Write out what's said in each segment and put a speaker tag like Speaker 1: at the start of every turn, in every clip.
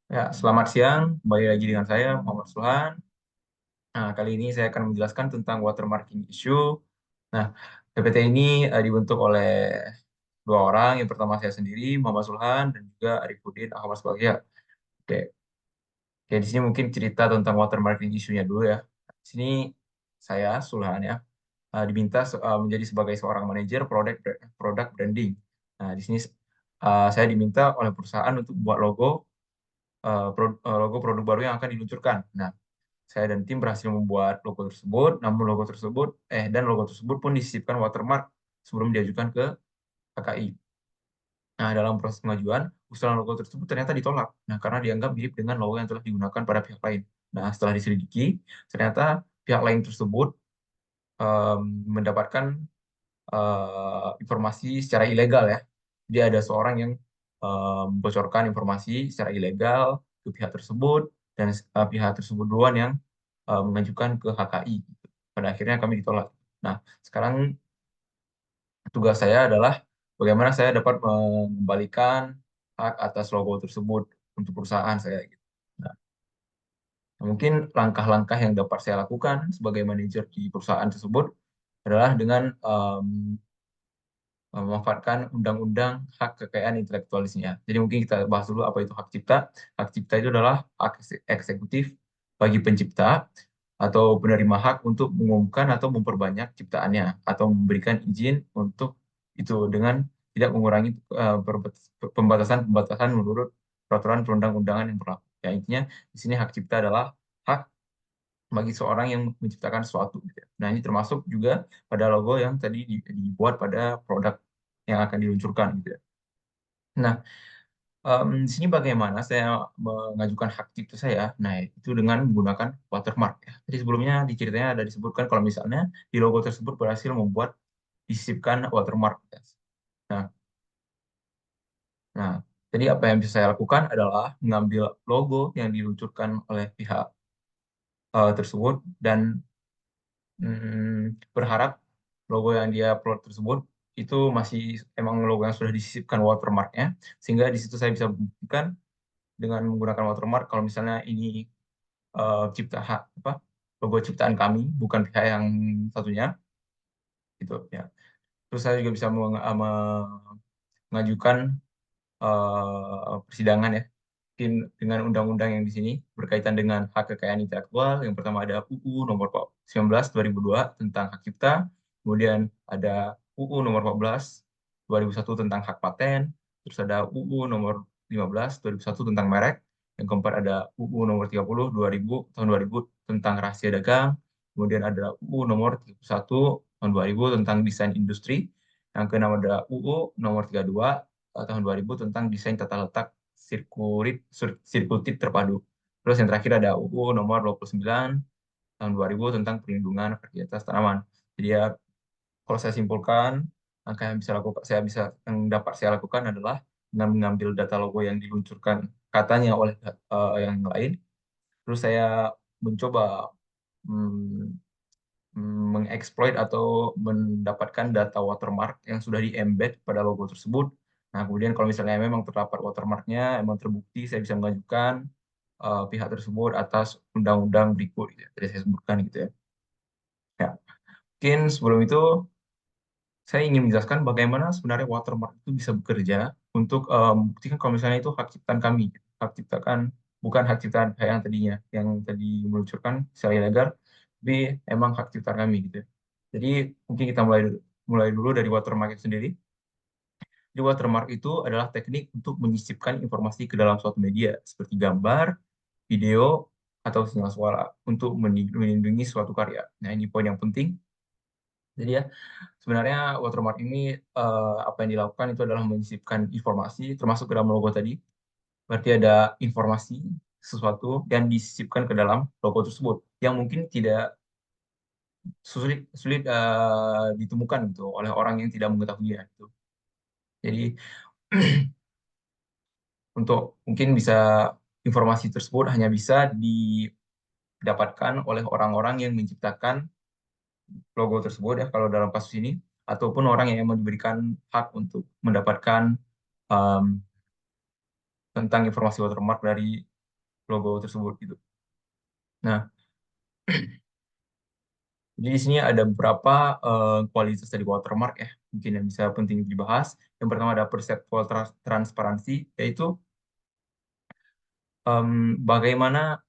Speaker 1: Ya, selamat siang. Kembali lagi dengan saya, Muhammad Suhan. Nah, kali ini saya akan menjelaskan tentang watermarking issue. Nah, PPT ini dibentuk oleh dua orang. Yang pertama saya sendiri, Muhammad Sulhan, dan juga Arifudin Ahmad Sebagia. Oke, oke, di sini mungkin cerita tentang watermarking issue-nya dulu ya. Di sini saya, Sulhan ya, diminta menjadi sebagai seorang manajer produk branding. Nah, di sini saya diminta oleh perusahaan untuk membuat logo produk baru yang akan diluncurkan. Nah, saya dan tim berhasil membuat logo tersebut, namun logo tersebut pun disisipkan watermark sebelum diajukan ke KKI. Nah, dalam proses pengajuan, usulan logo tersebut ternyata ditolak. Nah, karena dianggap mirip dengan logo yang telah digunakan pada pihak lain. Nah, setelah diselidiki, ternyata pihak lain tersebut mendapatkan informasi secara ilegal ya. Dia ada seorang yang membocorkan informasi secara ilegal ke pihak tersebut, dan pihak tersebut duluan yang mengajukan ke HKI. Pada akhirnya kami ditolak. Nah, sekarang tugas saya adalah bagaimana saya dapat mengembalikan hak atas logo tersebut untuk perusahaan saya. Nah, mungkin langkah-langkah yang dapat saya lakukan sebagai manajer di perusahaan tersebut adalah dengan memanfaatkan undang-undang hak kekayaan intelektualisnya. Jadi mungkin kita bahas dulu apa itu hak cipta. Hak cipta itu adalah hak eksekutif bagi pencipta atau penerima hak untuk mengumumkan atau memperbanyak ciptaannya atau memberikan izin untuk itu dengan tidak mengurangi pembatasan-pembatasan menurut peraturan perundang-undangan yang berlaku. Ya, intinya di sini hak cipta adalah hak bagi seorang yang menciptakan sesuatu, gitu ya. Nah, ini termasuk juga pada logo yang tadi dibuat pada produk yang akan diluncurkan, gitu ya. Nah, di sini bagaimana saya mengajukan hak cipta saya? Nah, itu dengan menggunakan watermark ya. Jadi sebelumnya di ceritanya ada disebutkan kalau misalnya di logo tersebut berhasil membuat disisipkan watermark, ya. Nah, nah, jadi apa yang bisa saya lakukan adalah mengambil logo yang diluncurkan oleh pihak tersebut dan berharap logo yang dia upload tersebut itu masih emang logo yang sudah disisipkan watermarknya, sehingga di situ saya bisa membuktikan dengan menggunakan watermark kalau misalnya ini cipta hak apa logo ciptaan kami, bukan pihak yang satunya, gitu ya. Terus saya juga bisa mengajukan persidangan ya. Mungkin dengan undang-undang yang di sini berkaitan dengan hak kekayaan intelektual. Yang pertama ada UU nomor 19 2002 tentang hak cipta, kemudian ada UU nomor 14 2001 tentang hak paten, terus ada UU nomor 15 2001 tentang merek, yang keempat ada UU nomor 30 2000 tahun 2000 tentang rahasia dagang, kemudian ada UU nomor 31 tahun 2000 tentang desain industri, yang keenam ada UU nomor 32 tahun 2000 tentang desain tata letak sirkuit terpadu. Terus yang terakhir ada UU nomor 29 tahun 2000 tentang perlindungan varietas tanaman. Jadi ya, kalau saya simpulkan, langkah yang bisa lakukan, yang dapat saya lakukan adalah dengan mengambil data logo yang diluncurkan katanya oleh yang lain, terus saya mencoba mm, mengeksploit atau mendapatkan data watermark yang sudah di-embed pada logo tersebut. Nah, kemudian kalau misalnya memang terdapat watermarknya, emang terbukti, saya bisa mengajukan pihak tersebut atas undang-undang berikut, gitu ya. Tadi saya sebutkan gitu ya. Ya, mungkin sebelum itu saya ingin menjelaskan bagaimana sebenarnya watermark itu bisa bekerja untuk membuktikan kalau misalnya itu hak ciptaan kami, hak ciptakan bukan hak ciptaan kayak yang tadinya, yang tadi meluncurkan secara ilegal, tapi emang hak ciptaan kami gitu ya. Jadi mungkin kita mulai dulu dari watermark itu sendiri. Jadi watermark itu adalah teknik untuk menyisipkan informasi ke dalam suatu media seperti gambar, video, atau sinyal suara untuk melindungi suatu karya. Nah, ini poin yang penting. Jadi ya, sebenarnya watermark ini apa yang dilakukan itu adalah menyisipkan informasi termasuk ke dalam logo tadi. Berarti ada informasi sesuatu yang disisipkan ke dalam logo tersebut yang mungkin tidak sulit sulit ditemukan gitu oleh orang yang tidak mengetahuinya gitu. Jadi untuk mungkin bisa informasi tersebut hanya bisa didapatkan oleh orang-orang yang menciptakan logo tersebut ya kalau dalam kasus ini, ataupun orang yang diberikan hak untuk mendapatkan tentang informasi watermark dari logo tersebut gitu. Nah, jadi di sini ada beberapa kualitas dari watermark ya, mungkin yang bisa penting dibahas. Yang pertama ada perceptual transparansi, yaitu bagaimana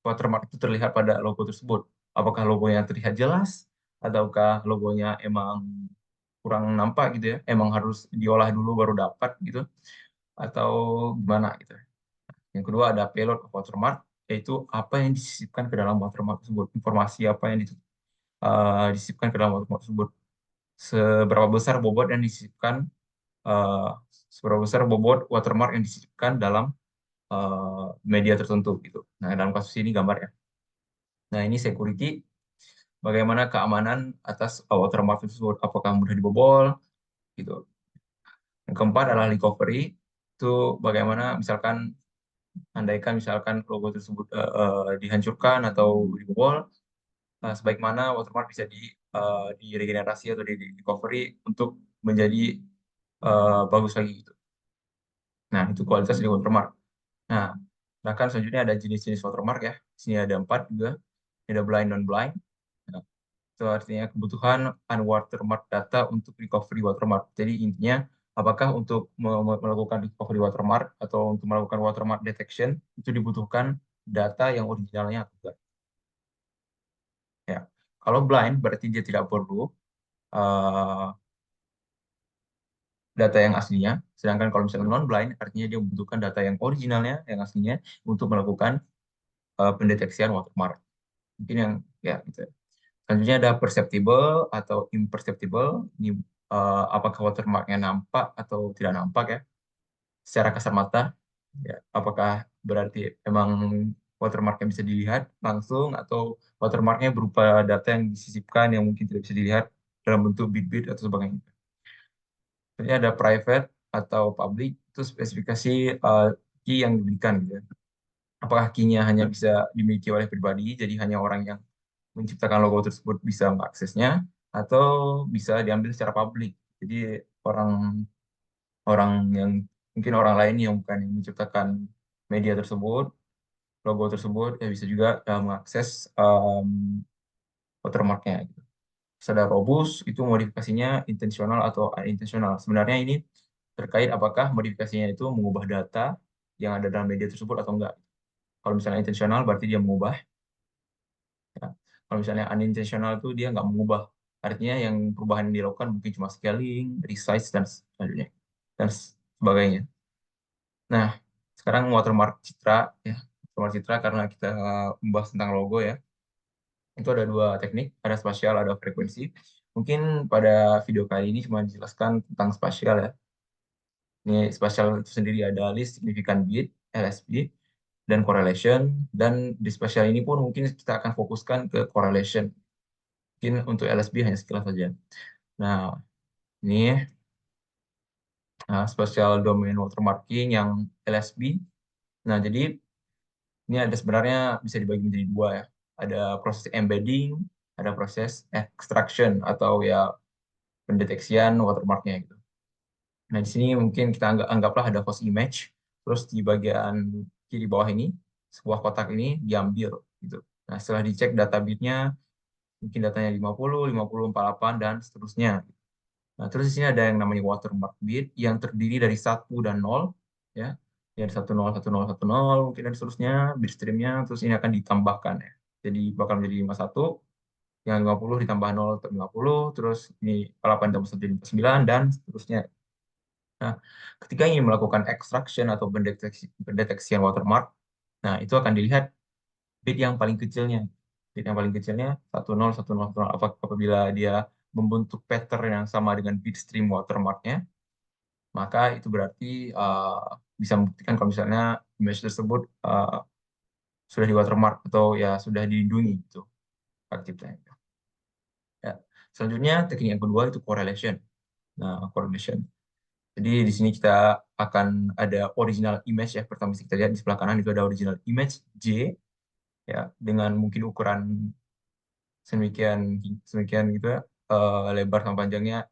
Speaker 1: watermark itu terlihat pada logo tersebut. Apakah logonya terlihat jelas, ataukah logonya emang kurang nampak gitu ya, emang harus diolah dulu baru dapat gitu, atau gimana gitu. Yang kedua ada payload of watermark, yaitu apa yang disisipkan ke dalam watermark tersebut, informasi apa yang disisipkan ke dalam watermark tersebut, seberapa besar bobot yang disisipkan, eh, seberapa besar bobot watermark yang disisipkan dalam media tertentu gitu. Nah, dalam kasus ini gambar ya. Nah, ini security, bagaimana keamanan atas watermark tersebut, apakah mudah dibobol gitu. Yang keempat adalah recovery, itu bagaimana misalkan andaikan misalkan logo tersebut dihancurkan atau dibobol, sebaik mana watermark bisa diregenerasi atau di recovery untuk menjadi bagus lagi gitu. Nah, itu kualitas dari watermark. Nah, bahkan selanjutnya ada jenis-jenis watermark ya. Di sini ada 4 juga. Ini ada blind, non-blind. Nah, itu artinya kebutuhan unwatermark data untuk recovery watermark. Jadi intinya, apakah untuk melakukan recovery watermark atau untuk melakukan watermark detection, itu dibutuhkan data yang originalnya atau tidak. Ya. Kalau blind, berarti dia tidak perlu uh, data yang aslinya. Sedangkan kalau misalnya non-blind, artinya dia membutuhkan data yang originalnya, yang aslinya, untuk melakukan pendeteksian watermark. Mungkin yang ya gitu. Selanjutnya ada perceptible atau imperceptible. Ini apakah watermarknya nampak atau tidak nampak ya secara kasar mata. Ya, apakah berarti emang watermarknya bisa dilihat langsung atau watermarknya berupa data yang disisipkan yang mungkin tidak bisa dilihat dalam bentuk bit-bit atau sebagainya. Ini ada private atau public, itu spesifikasi key yang diberikan gitu ya. Apakah key-nya hanya bisa dimiliki oleh pribadi, jadi hanya orang yang menciptakan logo tersebut bisa mengaksesnya, atau bisa diambil secara publik. Jadi orang orang yang mungkin orang lain yang bukan yang menciptakan media tersebut, logo tersebut, ya bisa juga mengakses watermarknya. Gitu. Terus ada robust, itu modifikasinya intensional atau unintentional. Sebenarnya ini terkait apakah modifikasinya itu mengubah data yang ada dalam media tersebut atau enggak. Kalau misalnya intensional berarti dia mengubah. Ya. Kalau misalnya unintentional itu dia nggak mengubah. Artinya yang perubahan yang dilakukan mungkin cuma scaling, resize, dan selanjutnya. Dan sebagainya. Nah, sekarang watermark citra. Ya. Watermark citra karena kita membahas tentang logo ya. Itu ada dua teknik, ada spasial, ada frekuensi. Mungkin pada video kali ini cuma dijelaskan tentang spasial ya. Ini spasial itu sendiri ada list significant bit, LSB, dan correlation. Dan di spasial ini pun mungkin kita akan fokuskan ke correlation. Mungkin untuk LSB hanya sekilas saja. Nah, ini spatial domain watermarking yang LSB. Nah, jadi ini ada sebenarnya bisa dibagi menjadi dua ya. Ada proses embedding, ada proses extraction atau ya pendeteksian watermarknya gitu. Nah, di sini mungkin kita anggaplah ada host image, terus di bagian kiri bawah ini, sebuah kotak ini diambil gitu. Nah, setelah dicek data bitnya, mungkin datanya 50, 50, 48, dan seterusnya. Nah, terus di sini ada yang namanya watermark bit yang terdiri dari 1 dan 0, ya. Ya, ada 10, 10, 10, mungkin dan seterusnya, bit streamnya, terus ini akan ditambahkan ya. Jadi bakal menjadi 51, yang 50 ditambah 0 tetap 50, terus ini 8 tambah 1 jadi 49, dan seterusnya. Nah, ketika ingin melakukan extraction atau pendeteksian watermark, nah itu akan dilihat bit yang paling kecilnya. Bit yang paling kecilnya 10, 10, 10. Apabila dia membentuk pattern yang sama dengan bit stream watermarknya, maka itu berarti bisa membuktikan kalau misalnya image tersebut sudah di watermark atau ya sudah dilindungi gitu hak ciptanya. Ya. Selanjutnya teknik yang kedua itu correlation. Nah, correlation. Jadi di sini kita akan ada original image ya. Pertama kita lihat di sebelah kanan itu ada original image J ya dengan mungkin ukuran sedemikian sedemikian gitu ya. Lebar sama panjangnya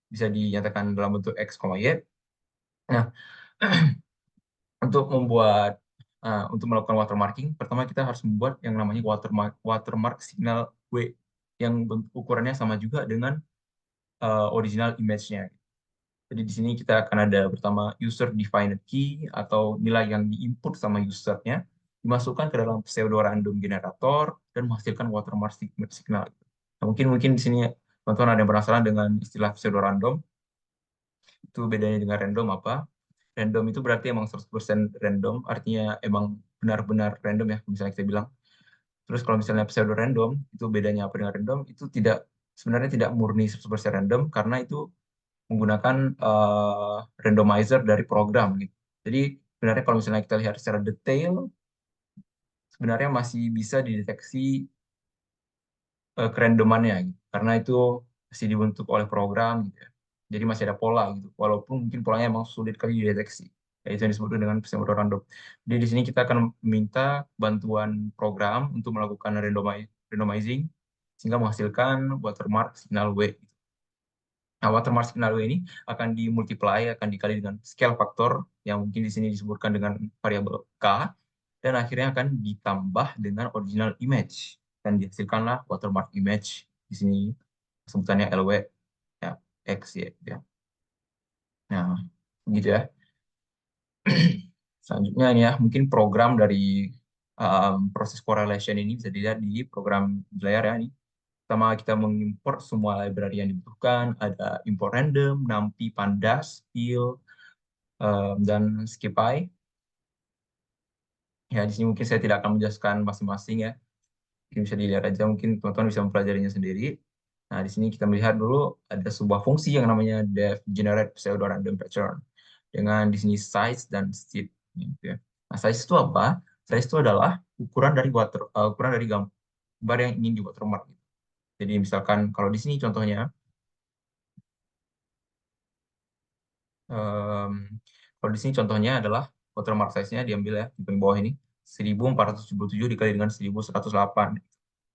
Speaker 1: bisa dinyatakan dalam bentuk X, Y. Nah, untuk melakukan watermarking, pertama kita harus membuat yang namanya watermark signal W yang ukurannya sama juga dengan original image-nya. Jadi di sini kita akan ada pertama user defined key atau nilai yang diinput sama usernya dimasukkan ke dalam pseudo random generator dan menghasilkan watermark signal. Nah, mungkin di sini teman-teman ada yang penasaran dengan istilah pseudo random. Itu bedanya dengan random apa? Random itu berarti emang 100% random, artinya emang benar-benar random ya, misalnya kita bilang. Terus kalau misalnya pseudo random, itu bedanya apa dengan random? Itu sebenarnya tidak murni 100% random karena itu menggunakan randomizer dari program gitu. Jadi sebenarnya kalau misalnya kita lihat secara detail, sebenarnya masih bisa dideteksi kerandomannya gitu. Karena itu masih dibentuk oleh program gitu ya. Jadi masih ada pola gitu. Walaupun mungkin polanya emang sulit kali dideteksi. Yaitu yang disebut dengan pseudo random. Jadi di sini kita akan meminta bantuan program untuk melakukan randomizing sehingga menghasilkan watermark signal W. Nah, watermark signal W ini akan dimultiply, akan dikali dengan scale faktor yang mungkin di sini disebutkan dengan variabel K, dan akhirnya akan ditambah dengan original image. Dan dihasilkanlah watermark image di sini sebutannya LW ya, X ya, gitu ya. Nah, gitu ya. Selanjutnya ini ya, mungkin program dari proses correlation ini bisa dilihat di program di layar ya ini. Pertama kita mengimport semua library yang dibutuhkan, ada import random, numpy, pandas, fill, dan skipy. Ya, di sini mungkin saya tidak akan menjelaskan masing-masing ya. Mungkin bisa dilihat aja, mungkin teman-teman bisa mempelajarinya sendiri. Nah, di sini kita melihat dulu ada sebuah fungsi yang namanya def generate pseudo random pattern dengan di sini size dan state gitu ya. Nah, size itu apa? Size itu adalah ukuran dari gambar yang ingin di watermark. Jadi misalkan kalau di sini contohnya em, kalau di sini contohnya adalah watermark size-nya diambil ya di paling bawah ini 1477 dikali dengan 1108.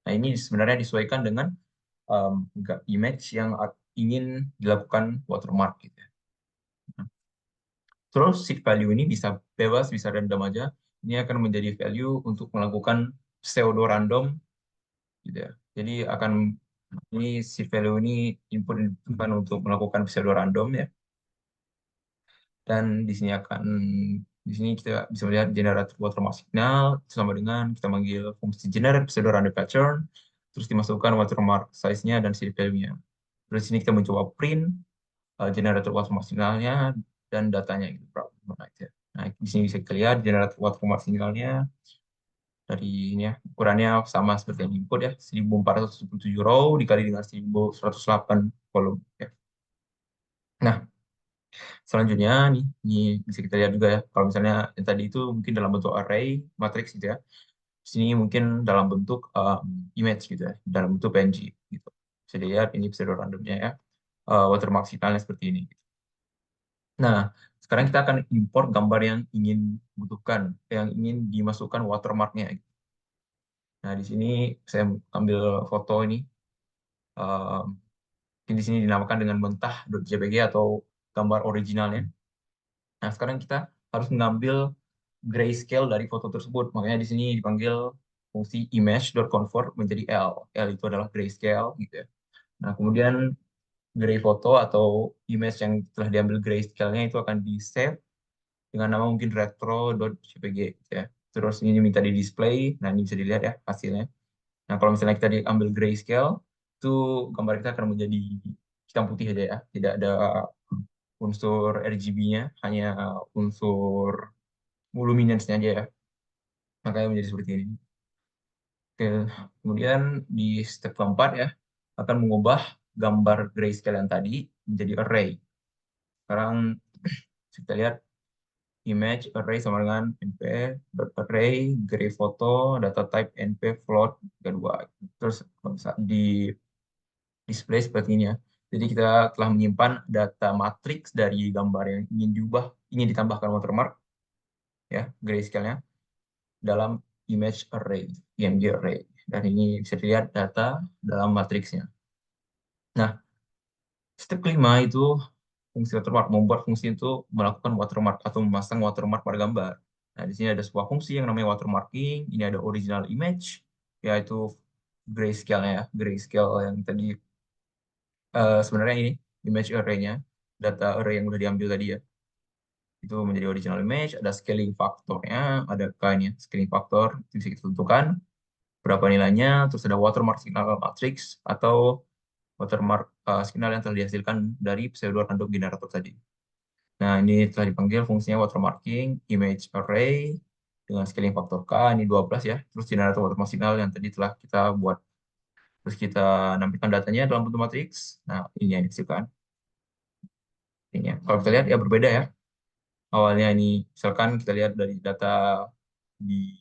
Speaker 1: Nah, ini sebenarnya disesuaikan dengan image yang ingin dilakukan watermark gitu ya. Terus seed value ini bisa bebas, bisa random aja. Ini akan menjadi value untuk melakukan pseudo random gitu ya. Jadi ini seed value ini input dibutuhkan untuk melakukan pseudo random ya. Dan di sini kita bisa melihat generator watermark signal sama dengan kita manggil fungsi generate pseudo random pattern, terus dimasukkan watermark size-nya dan seed value-nya. Terus di sini kita mencoba print generator watermark signalnya dan datanya gitu, berapa aja. Nah, di sini bisa kita lihat generator watermark signalnya dari ini ya, ukurannya sama seperti yang input ya, 1477 row dikali dengan 1108 kolom ya. Nah, selanjutnya ini bisa kita lihat juga ya, kalau misalnya yang tadi itu mungkin dalam bentuk array, matrix gitu ya. Di sini mungkin dalam bentuk image gitu ya, dalam bentuk PNG gitu. Bisa dilihat ini pseudo randomnya ya, watermark signalnya seperti ini. Nah, sekarang kita akan import gambar yang ingin butuhkan, yang ingin dimasukkan watermarknya. Nah, di sini saya ambil foto ini. Um, di sini dinamakan dengan mentah.jpg atau gambar originalnya. Nah, sekarang kita harus mengambil grayscale dari foto tersebut. Makanya di sini dipanggil fungsi image.convert menjadi L. L itu adalah grayscale gitu ya. Nah, kemudian gray foto atau image yang telah diambil grayscale-nya itu akan di-save dengan nama mungkin retro.jpg gitu ya. Terus ini minta di display, nah ini bisa dilihat ya hasilnya. Nah, kalau misalnya kita diambil grayscale, itu gambar kita akan menjadi hitam putih aja ya, tidak ada unsur RGB-nya, hanya unsur luminance-nya aja ya. Makanya menjadi seperti ini. Oke, kemudian di step keempat ya, akan mengubah gambar grayscale yang tadi menjadi array. Sekarang kita lihat image array sama dengan np dot array gray photo data type np float kedua. Terus di display seperti ini ya. Jadi kita telah menyimpan data matriks dari gambar yang ingin ditambahkan watermark ya, grayscale-nya dalam image array, img array. Dan ini bisa dilihat data dalam matriksnya. Nah, step kelima itu fungsi watermark, membuat fungsi itu melakukan watermark atau memasang watermark pada gambar. Nah, di sini ada sebuah fungsi yang namanya watermarking. Ini ada original image, yaitu grayscale ya, grayscale yang tadi sebenarnya ini image array-nya, data array yang udah diambil tadi ya, itu menjadi original image. Ada scaling faktornya, ada kainnya scaling faktor, itu bisa kita tentukan berapa nilainya. Terus ada watermark signal matrix atau watermark signal yang telah dihasilkan dari pseudo random generator tadi. Nah, ini telah dipanggil fungsinya watermarking image array dengan scaling faktor K, ini 12 ya. Terus generator watermark signal yang tadi telah kita buat. Terus kita nampilkan datanya dalam bentuk matriks. Nah, ini yang dihasilkan. Ini ya. Kalau kita lihat ya berbeda ya. Awalnya ini misalkan kita lihat dari data di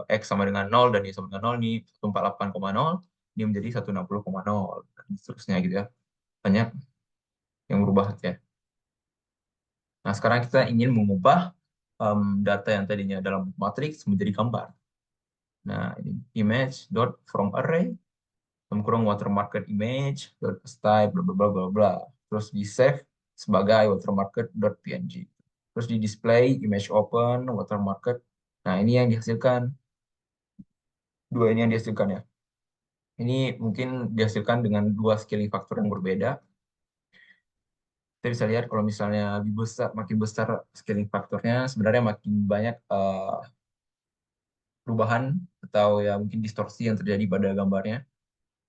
Speaker 1: X sama dengan 0 dan Y sama dengan 0, ini 148,0, ini menjadi 160,0 dan seterusnya gitu ya. Banyak yang berubah ya. Nah, sekarang kita ingin mengubah data yang tadinya dalam matriks menjadi gambar. Nah, ini image dot from array kurung watermarked image dot style bla bla bla bla bla. Terus di save sebagai watermarked dot png. Terus di display image open watermarked. Nah, ini yang dihasilkan. Dua ini yang dihasilkan ya. Ini mungkin dihasilkan dengan dua scaling faktor yang berbeda. Kita bisa lihat kalau misalnya lebih besar, makin besar scaling faktornya, sebenarnya makin banyak perubahan atau ya mungkin distorsi yang terjadi pada gambarnya.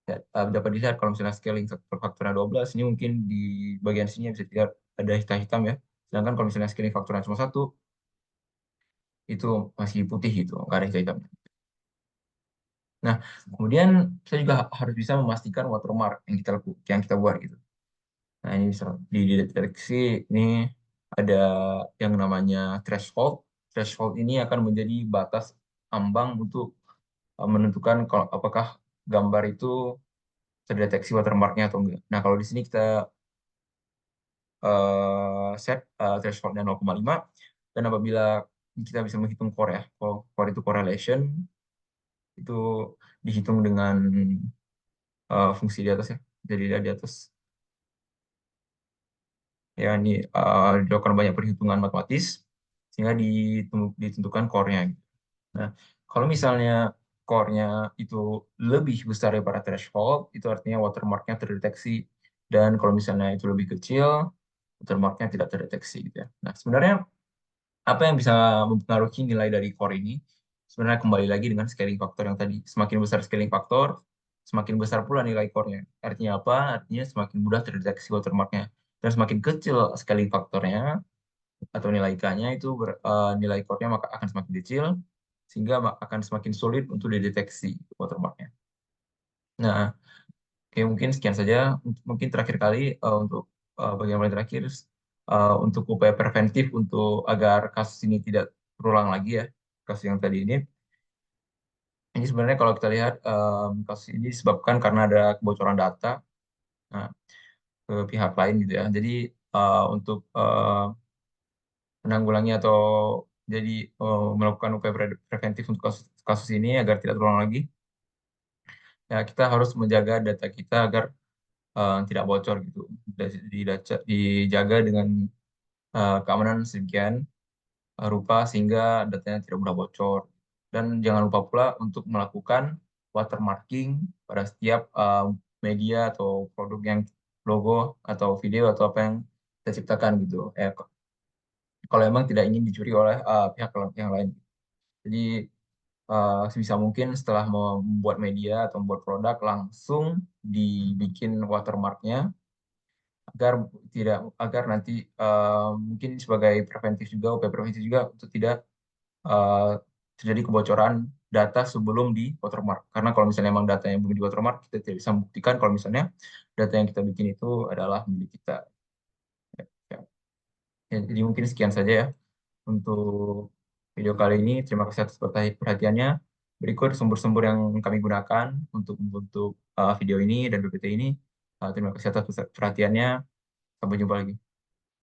Speaker 1: Ya, dapat dilihat kalau misalnya scaling faktornya 12, ini mungkin di bagian sini bisa dilihat ada hitam-hitam ya. Sedangkan kalau misalnya scaling faktornya cuma 1, itu masih putih gitu, nggak ada hitam-hitamnya. Nah, kemudian kita juga harus bisa memastikan watermark yang kita buat gitu. Nah, ini bisa dideteksi, ini ada yang namanya threshold. Threshold ini akan menjadi batas ambang untuk menentukan kalau apakah gambar itu terdeteksi watermarknya atau enggak. Nah, kalau di sini kita set thresholdnya 0,5, dan apabila kita bisa menghitung core ya, core itu correlation, itu dihitung dengan fungsi di atas ya, jadi di atas ya ini dilakukan banyak perhitungan matematis sehingga ditentukan core-nya. Nah, kalau misalnya core-nya itu lebih besar daripada threshold, itu artinya watermark-nya terdeteksi, dan kalau misalnya itu lebih kecil, watermark-nya tidak terdeteksi gitu ya. Nah, sebenarnya apa yang bisa mempengaruhi nilai dari core ini? Sebenarnya kembali lagi dengan scaling faktor yang tadi. Semakin besar scaling faktor, semakin besar pula nilai core-nya. Artinya apa? Artinya semakin mudah terdeteksi watermark-nya. Dan semakin kecil scaling faktornya atau nilai K-nya itu nilai core-nya maka akan semakin kecil, sehingga akan semakin sulit untuk dideteksi watermark-nya. Nah, oke, mungkin sekian saja. Mungkin terakhir kali untuk bagian paling terakhir untuk upaya preventif untuk agar kasus ini tidak terulang lagi ya, kasus yang tadi ini. Ini sebenarnya kalau kita lihat kasus ini disebabkan karena ada kebocoran data nah, ke pihak lain gitu ya. Jadi untuk menanggulangi atau jadi melakukan upaya preventif untuk kasus ini agar tidak terulang lagi, ya kita harus menjaga data kita agar tidak bocor gitu. Dijaga dengan keamanan sekian rupa sehingga datanya tidak mudah bocor. Dan jangan lupa pula untuk melakukan watermarking pada setiap media atau produk yang logo atau video atau apa yang kita ciptakan gitu. Kalau memang tidak ingin dicuri oleh pihak yang lain. Jadi sebisa mungkin setelah membuat media atau membuat produk langsung dibikin watermarknya agar nanti mungkin sebagai preventif juga, upaya preventif juga untuk tidak eh, terjadi kebocoran data sebelum di watermark. Karena kalau misalnya memang data yang belum di watermark, kita tidak bisa membuktikan kalau misalnya data yang kita bikin itu adalah milik kita. Ya. Ya, jadi mungkin sekian saja ya untuk video kali ini. Terima kasih atas perhatiannya. Berikut sumber-sumber yang kami gunakan untuk membentuk video ini dan PPT ini. Terima kasih atas perhatiannya. Sampai jumpa lagi.